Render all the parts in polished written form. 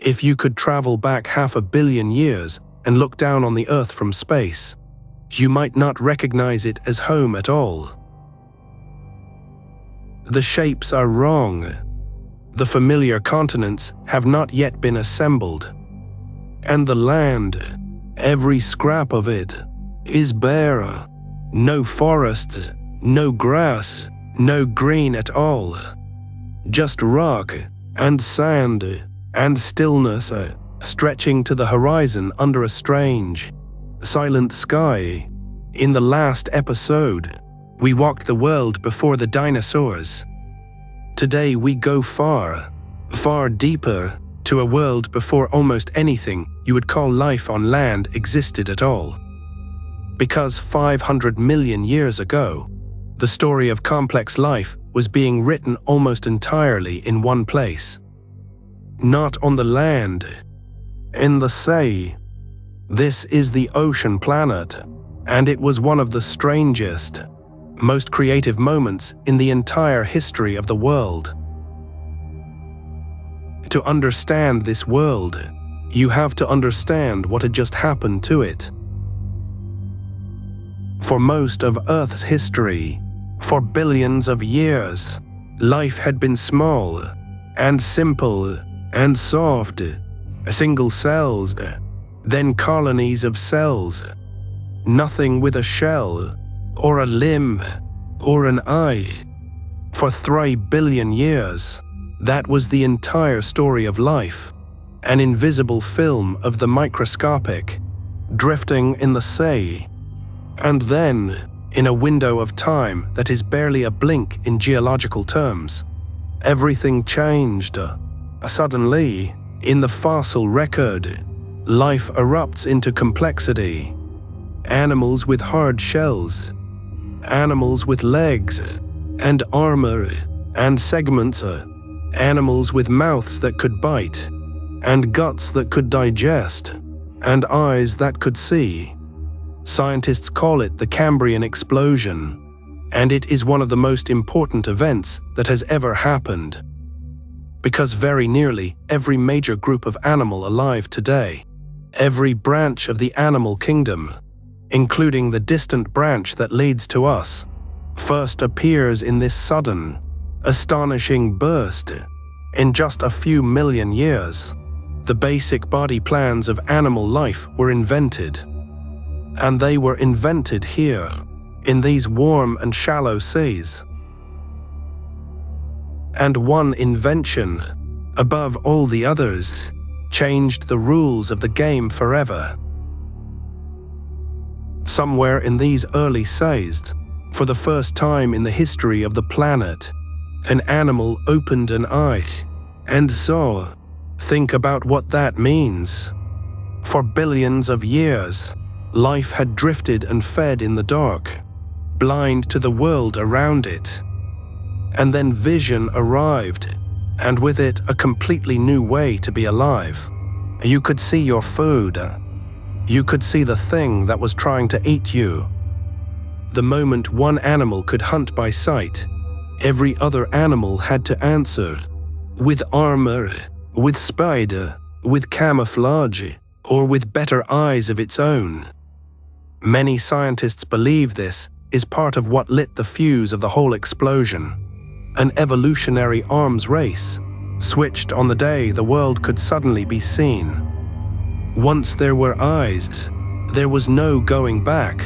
If you could travel back 500 million years and look down on the Earth from space, you might not recognize it as home at all. The shapes are wrong. The familiar continents have not yet been assembled. And the land, every scrap of it, is bare. No forest, no grass, no green at all. Just rock and sand and stillness stretching to the horizon under a strange, silent sky. In the last episode, we walked the world before the dinosaurs. Today we go far, far deeper to a world before almost anything you would call life on land existed at all. Because 500 million years ago, the story of complex life was being written almost entirely in one place. Not on the land, in the sea. This is the ocean planet, and it was one of the strangest, most creative moments in the entire history of the world. To understand this world, you have to understand what had just happened to it. For most of Earth's history, for billions of years, life had been small and simple and soft, single cells, then colonies of cells, nothing with a shell, or a limb, or an eye. For 3 billion years, that was the entire story of life, an invisible film of the microscopic, drifting in the sea. And then, in a window of time that is barely a blink in geological terms, everything changed. Suddenly, in the fossil record, life erupts into complexity. Animals with hard shells, animals with legs and armor and segments, animals with mouths that could bite, and guts that could digest, and eyes that could see. Scientists call it the Cambrian explosion, and it is one of the most important events that has ever happened. Because very nearly every major group of animal alive today, every branch of the animal kingdom, including the distant branch that leads to us, first appears in this sudden, astonishing burst. In just a few million years, the basic body plans of animal life were invented. And they were invented here, in these warm and shallow seas. And one invention, above all the others, changed the rules of the game forever. Somewhere in these early seas, for the first time in the history of the planet, an animal opened an eye and saw. Think about what that means. For billions of years, life had drifted and fed in the dark, blind to the world around it. And then vision arrived, and with it a completely new way to be alive. You could see your food. You could see the thing that was trying to eat you. The moment one animal could hunt by sight, every other animal had to answer, with armor, with spider, with camouflage, or with better eyes of its own. Many scientists believe this is part of what lit the fuse of the whole explosion. An evolutionary arms race, switched on the day the world could suddenly be seen. Once there were eyes, there was no going back.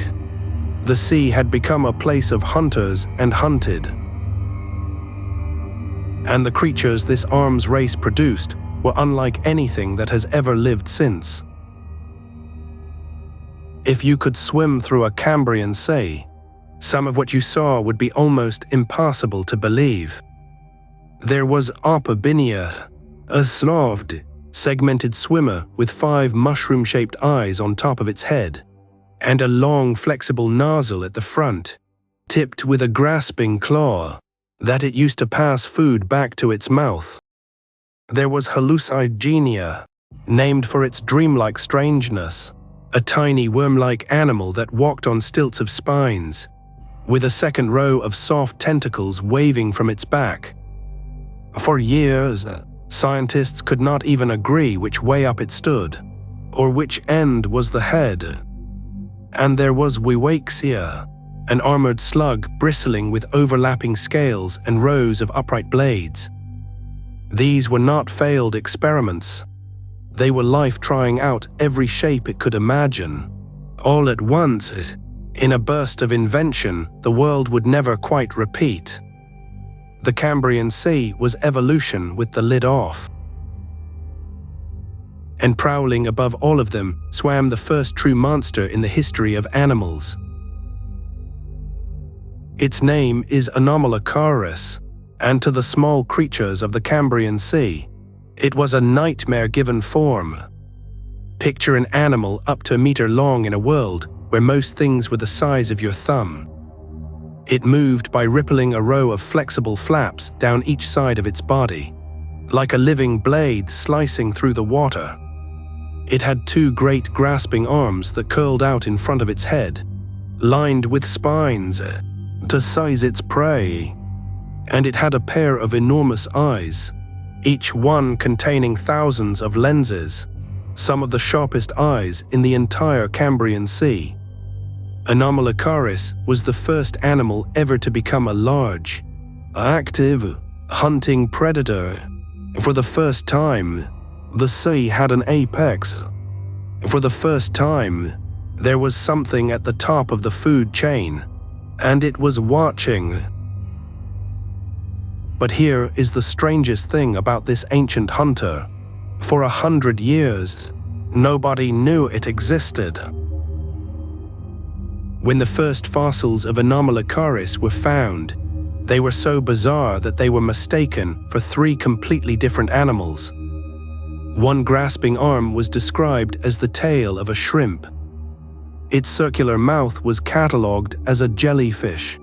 The sea had become a place of hunters and hunted. And the creatures this arms race produced were unlike anything that has ever lived since. If you could swim through a Cambrian sea, some of what you saw would be almost impossible to believe. There was Opabinia, a slaved, segmented swimmer with 5 mushroom-shaped eyes on top of its head, and a long, flexible nozzle at the front, tipped with a grasping claw, that it used to pass food back to its mouth. There was Hallucigenia, named for its dreamlike strangeness, a tiny worm-like animal that walked on stilts of spines, with a second row of soft tentacles waving from its back. For years, Scientists could not even agree which way up it stood, or which end was the head. And there was Wiwaxia, an armored slug bristling with overlapping scales and rows of upright blades. These were not failed experiments. They were life trying out every shape it could imagine. All at once, in a burst of invention the world would never quite repeat. The Cambrian Sea was evolution with the lid off. And prowling above all of them swam the first true monster in the history of animals. Its name is Anomalocaris, and to the small creatures of the Cambrian Sea, it was a nightmare given form. Picture an animal up to a meter long in a world where most things were the size of your thumb. It moved by rippling a row of flexible flaps down each side of its body, like a living blade slicing through the water. It had two great grasping arms that curled out in front of its head, lined with spines to seize its prey, and it had a pair of enormous eyes, each one containing thousands of lenses, some of the sharpest eyes in the entire Cambrian Sea. Anomalocaris was the first animal ever to become a large, active, hunting predator. For the first time, the sea had an apex. For the first time, there was something at the top of the food chain, and it was watching. But here is the strangest thing about this ancient hunter. For 100 years, nobody knew it existed. When the first fossils of Anomalocaris were found, they were so bizarre that they were mistaken for three completely different animals. One grasping arm was described as the tail of a shrimp. Its circular mouth was catalogued as a jellyfish,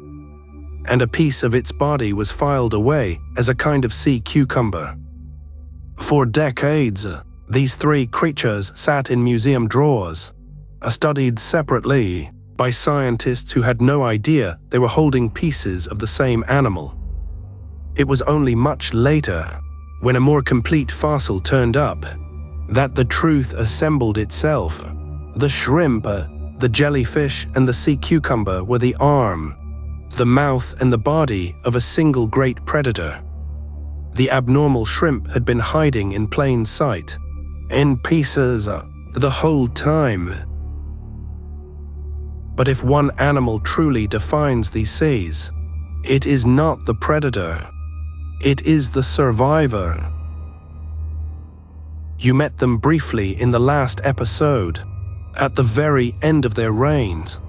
and a piece of its body was filed away as a kind of sea cucumber. For decades, these three creatures sat in museum drawers, studied separately by scientists who had no idea they were holding pieces of the same animal. It was only much later, when a more complete fossil turned up, that the truth assembled itself. The shrimp, the jellyfish, and the sea cucumber were the arm, the mouth, and the body of a single great predator. The abnormal shrimp had been hiding in plain sight, in pieces, the whole time. But if one animal truly defines these seas, it is not the predator, it is the survivor. You met them briefly in the last episode, at the very end of their reigns.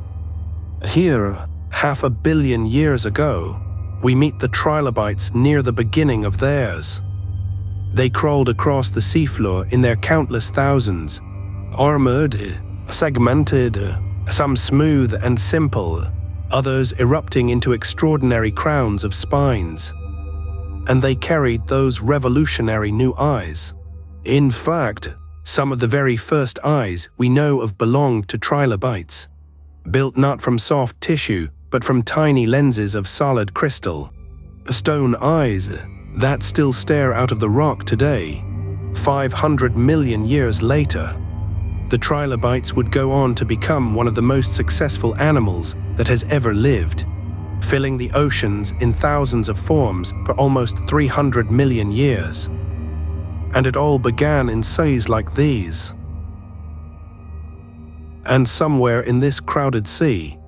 Here, 500 million years ago, we meet the trilobites near the beginning of theirs. They crawled across the seafloor in their countless thousands, armored, segmented, some smooth and simple, others erupting into extraordinary crowns of spines. And they carried those revolutionary new eyes. In fact, some of the very first eyes we know of belonged to trilobites, built not from soft tissue but from tiny lenses of solid crystal. Stone eyes that still stare out of the rock today, 500 million years later. The trilobites would go on to become one of the most successful animals that has ever lived, filling the oceans in thousands of forms for almost 300 million years. And it all began in seas like these. And somewhere in this crowded sea,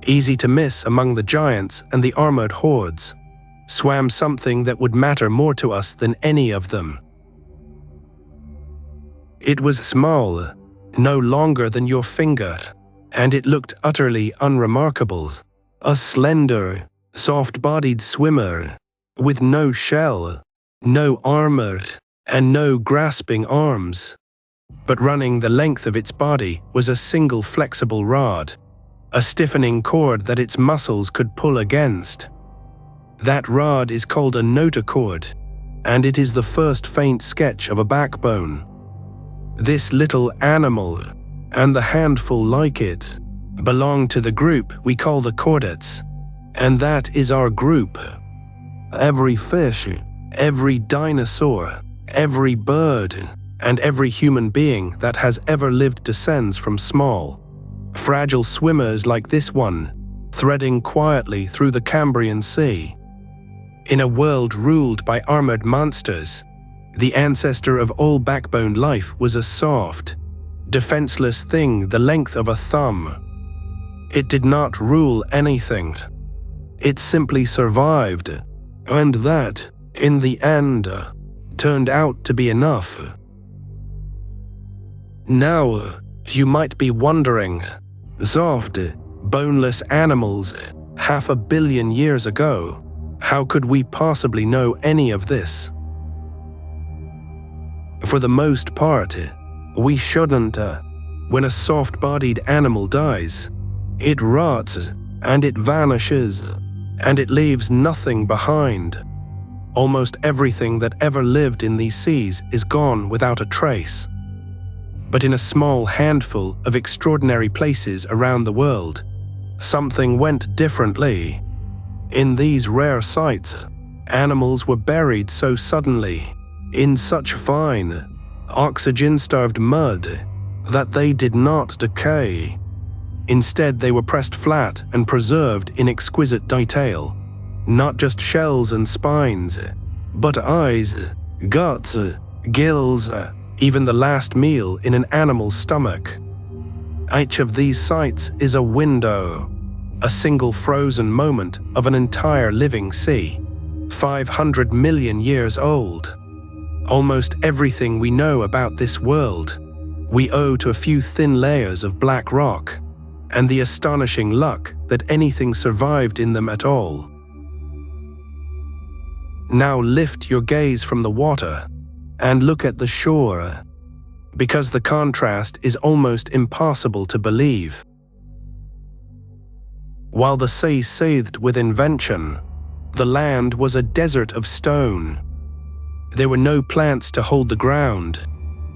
easy to miss among the giants and the armored hordes, swam something that would matter more to us than any of them. It was small, no longer than your finger, and it looked utterly unremarkable. A slender, soft-bodied swimmer, with no shell, no armor, and no grasping arms. But running the length of its body was a single flexible rod, a stiffening cord that its muscles could pull against. That rod is called a notochord, and it is the first faint sketch of a backbone. This little animal, and the handful like it, belong to the group we call the chordates, and that is our group. Every fish, every dinosaur, Every bird and every human being that has ever lived descends from small, fragile swimmers like this one, threading quietly through the Cambrian Sea. In a world ruled by armored monsters, the ancestor of all backbone life was a soft, defenseless thing the length of a thumb. It did not rule anything. It simply survived, and that, in the end, turned out to be enough. Now, you might be wondering, soft, boneless animals 500 million years ago, how could we possibly know any of this? For the most part, we shouldn't. When a soft-bodied animal dies, it rots, and it vanishes, and it leaves nothing behind. Almost everything that ever lived in these seas is gone without a trace. But in a small handful of extraordinary places around the world, something went differently. In these rare sites, animals were buried so suddenly, in such fine, oxygen-starved mud, that they did not decay. Instead, they were pressed flat and preserved in exquisite detail. Not just shells and spines, but eyes, guts, gills, even the last meal in an animal's stomach. Each of these sites is a window, a single frozen moment of an entire living sea, 500 million years old. Almost everything we know about this world, we owe to a few thin layers of black rock, and the astonishing luck that anything survived in them at all. Now lift your gaze from the water and look at the shore, because the contrast is almost impossible to believe. While the sea seethed with invention, the land was a desert of stone. There were no plants to hold the ground.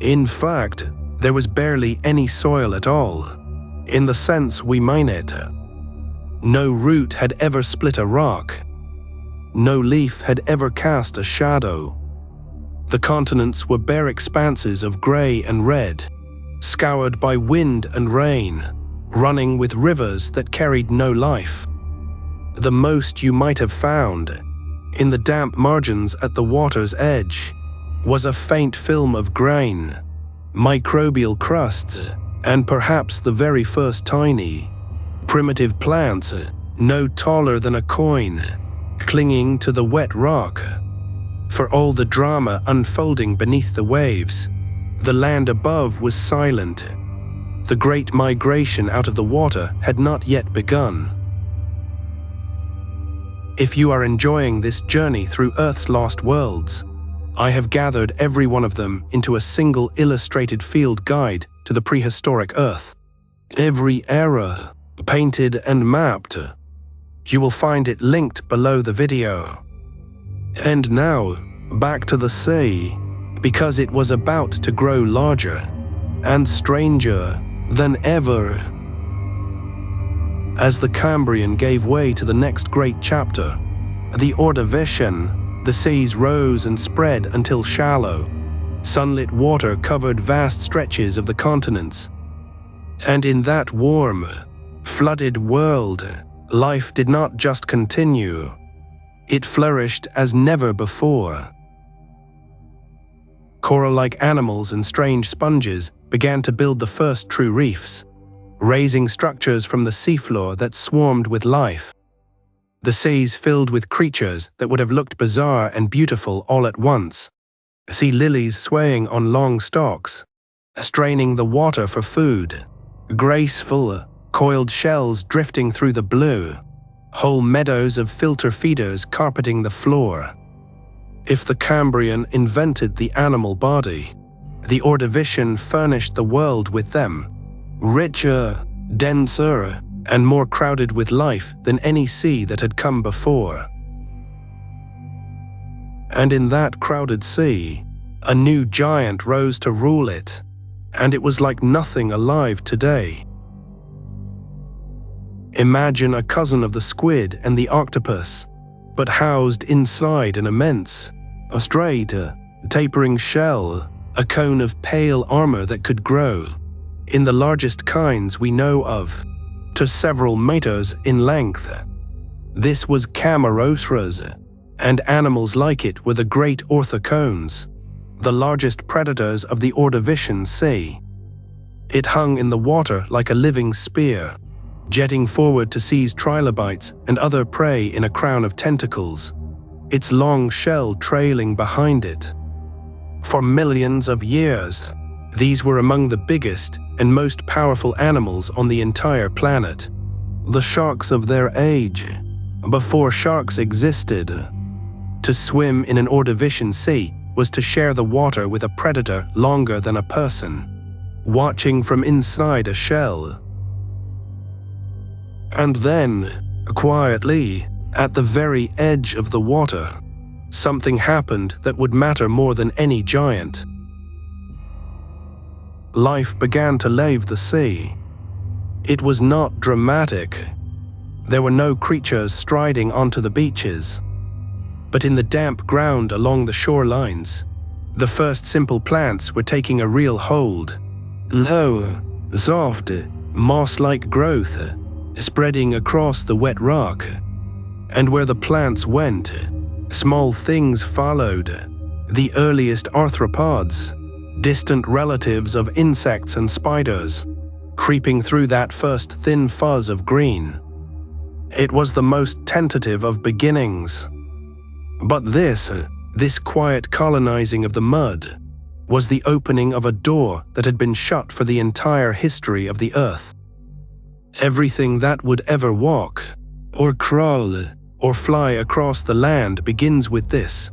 In fact, there was barely any soil at all, in the sense we mean it. No root had ever split a rock. No leaf had ever cast a shadow. The continents were bare expanses of grey and red, scoured by wind and rain, running with rivers that carried no life. The most you might have found, in the damp margins at the water's edge, was a faint film of grain, microbial crusts, and perhaps the very first tiny, primitive plants, no taller than a coin, clinging to the wet rock. For all the drama unfolding beneath the waves, the land above was silent. The great migration out of the water had not yet begun. If you are enjoying this journey through Earth's lost worlds, I have gathered every one of them into a single illustrated field guide to the prehistoric Earth. Every era, painted and mapped. You will find it linked below the video. And now, back to the sea, because it was about to grow larger and stranger than ever. As the Cambrian gave way to the next great chapter, the Ordovician, the seas rose and spread until shallow, sunlit water covered vast stretches of the continents. And in that warm, flooded world, life did not just continue, it flourished as never before. Coral-like animals and strange sponges began to build the first true reefs, raising structures from the seafloor that swarmed with life. The seas filled with creatures that would have looked bizarre and beautiful all at once. Sea lilies swaying on long stalks, straining the water for food, graceful, coiled shells drifting through the blue, whole meadows of filter feeders carpeting the floor. If the Cambrian invented the animal body, the Ordovician furnished the world with them, richer, denser, and more crowded with life than any sea that had come before. And in that crowded sea, a new giant rose to rule it, and it was like nothing alive today. Imagine a cousin of the squid and the octopus, but housed inside an immense, straight, tapering shell, a cone of pale armor that could grow, in the largest kinds we know of, to several meters in length. This was Cameroceras, and animals like it were the great orthocones, the largest predators of the Ordovician Sea. It hung in the water like a living spear, jetting forward to seize trilobites and other prey in a crown of tentacles, its long shell trailing behind it. For millions of years, these were among the biggest and most powerful animals on the entire planet, the sharks of their age, before sharks existed. To swim in an Ordovician sea was to share the water with a predator longer than a person, watching from inside a shell. And then, quietly, at the very edge of the water, something happened that would matter more than any giant. Life began to lave the sea. It was not dramatic. There were no creatures striding onto the beaches. But in the damp ground along the shorelines, the first simple plants were taking a real hold. Low, soft, moss-like growth, spreading across the wet rock. And where the plants went, small things followed, the earliest arthropods, distant relatives of insects and spiders, creeping through that first thin fuzz of green. It was the most tentative of beginnings. But this quiet colonizing of the mud, was the opening of a door that had been shut for the entire history of the Earth. Everything that would ever walk, or crawl, or fly across the land begins with this: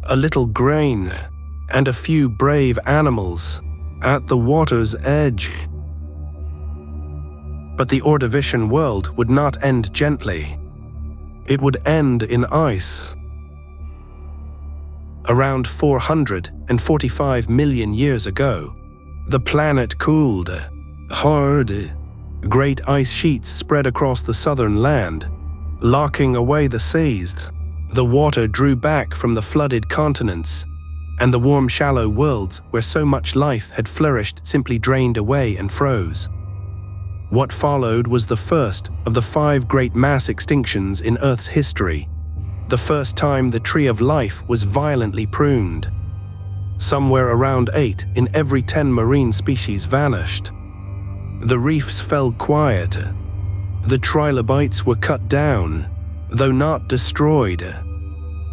a little grain, and a few brave animals, at the water's edge. But the Ordovician world would not end gently. It would end in ice. Around 445 million years ago, the planet cooled hard. Great ice sheets spread across the southern land, locking away the seas. The water drew back from the flooded continents, and the warm, shallow worlds where so much life had flourished simply drained away and froze. What followed was the first of the 5 great mass extinctions in Earth's history, the first time the tree of life was violently pruned. Somewhere around 8 in every 10 marine species vanished. The reefs fell quiet. The trilobites were cut down, though not destroyed.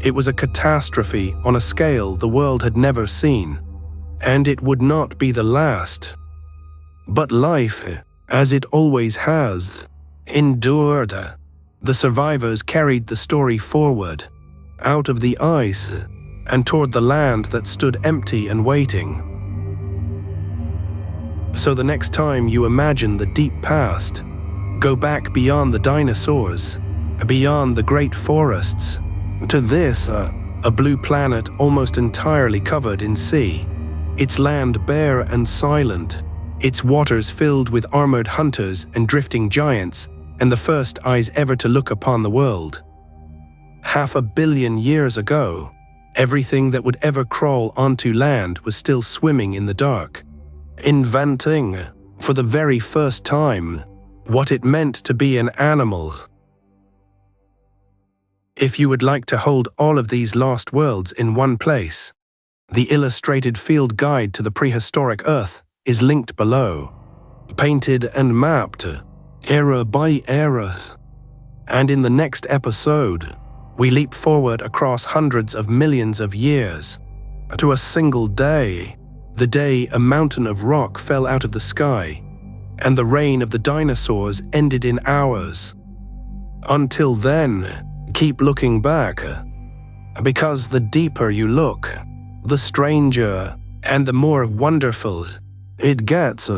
It was a catastrophe on a scale the world had never seen, and it would not be the last. But life, as it always has, endured. The survivors carried the story forward, out of the ice, and toward the land that stood empty and waiting. So the next time you imagine the deep past, go back beyond the dinosaurs, beyond the great forests, to this, a blue planet almost entirely covered in sea, its land bare and silent, its waters filled with armored hunters and drifting giants, and the first eyes ever to look upon the world. 500 million years ago, everything that would ever crawl onto land was still swimming in the dark, inventing, for the very first time, what it meant to be an animal. If you would like to hold all of these lost worlds in one place, the illustrated field guide to the prehistoric Earth is linked below, painted and mapped, era by era. And in the next episode, we leap forward across hundreds of millions of years, to a single day, the day a mountain of rock fell out of the sky, and the reign of the dinosaurs ended in hours. Until then, keep looking back, because the deeper you look, the stranger and the more wonderful it gets.